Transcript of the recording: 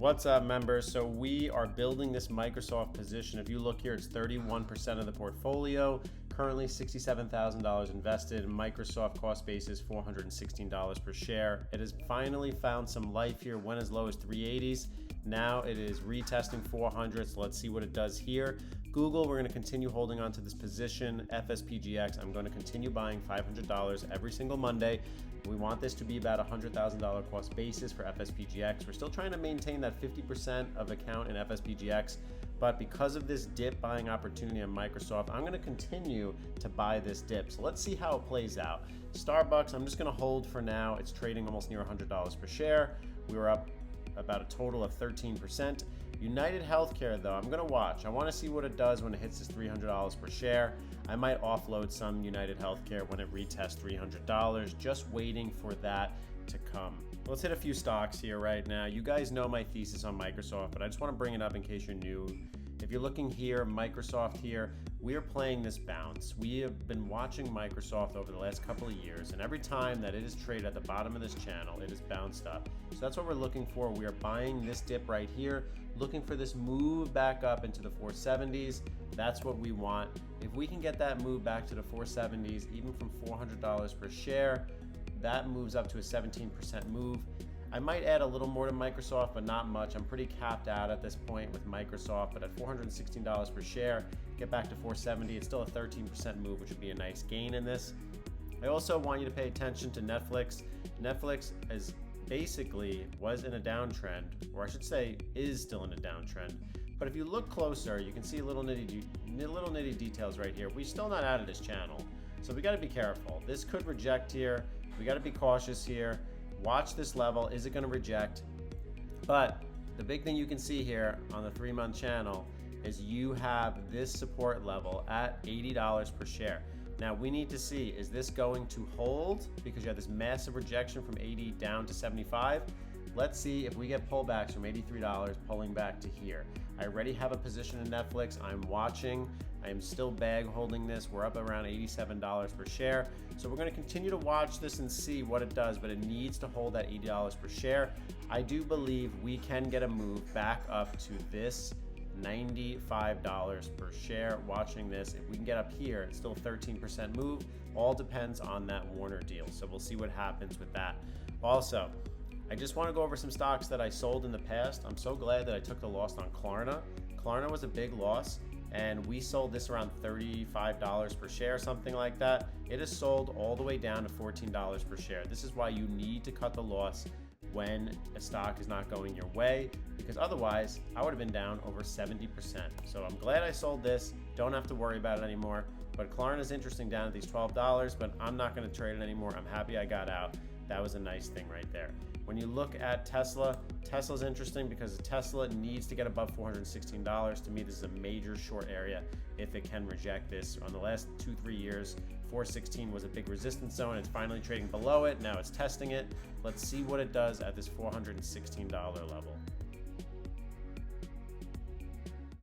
What's up, members? So we are building this Microsoft position. If you look here, it's 31% of the portfolio. Currently $67,000 invested. Microsoft cost basis $416 per share. It has finally found some life here. Went as low as 380s. Now it is retesting 400. So let's see what it does here. Google, we're going to continue holding on to this position. FSPGX, I'm going to continue buying $500 every single Monday. We want this to be about $100,000 cost basis for FSPGX. We're still trying to maintain that 50% of account in FSPGX, but because of this dip buying opportunity on Microsoft, I'm going to continue to buy this dip. So let's see how it plays out. Starbucks, I'm just going to hold for now. It's trading almost near $100 per share. We were up about a total of 13%. UnitedHealth Group, though, I'm going to watch. I want to see what it does when it hits this $300 per share. I might offload some UnitedHealth Group when it retests $300, just waiting for that to come. Let's hit a few stocks here right now. You guys know my thesis on Microsoft, but I just want to bring it up in case you're new. If you're looking here, Microsoft here, we are playing this bounce. We have been watching Microsoft over the last couple of years, and every time that it is traded at the bottom of this channel, it has bounced up. So that's what we're looking for. We are buying this dip right here, looking for this move back up into the 470s. That's what we want. If we can get that move back to the 470s, even from $400 per share, that moves up to a 17% move. I might add a little more to Microsoft, but not much. I'm pretty capped out at this point with Microsoft, but at $416 per share, get back to 470, it's still a 13% move, which would be a nice gain in this. I also want you to pay attention to Netflix. Netflix is basically was in a downtrend, or I should say is still in a downtrend. But if you look closer, you can see little nitty details right here. We're still not out of this channel, so we got to be careful. This could reject here. We got to be cautious here. Watch this level. Is it going to reject? But the big thing you can see here on the 3-month channel is you have this support level at $80 per share. Now we need to see, is this going to hold? Because you have this massive rejection from 80 down to 75. Let's see if we get pullbacks from $83 pulling back to here. I already have a position in Netflix. I'm watching. I am still bag holding this. We're up around $87 per share. So we're going to continue to watch this and see what it does, but it needs to hold that $80 per share. I do believe we can get a move back up to this $95 per share. Watching this, if we can get up here, it's still a 13% move. All depends on that Warner deal. So we'll see what happens with that. Also, I just want to go over some stocks that I sold in the past. I'm so glad that I took the loss on Klarna. Klarna was a big loss, and we sold this around $35 per share, something like that. It is sold all the way down to $14 per share. This is why you need to cut the loss when a stock is not going your way, because otherwise I would have been down over 70%. So I'm glad I sold this. Don't have to worry about it anymore. But Klarna is interesting down at these $12, but I'm not going to trade it anymore. I'm happy I got out. That was a nice thing right there. When you look at Tesla, Tesla's interesting because Tesla needs to get above $416. To me, this is a major short area if it can reject this. On the last 2-3 years, 416 was a big resistance zone. It's finally trading below it. Now it's testing it. Let's see what it does at this $416 level.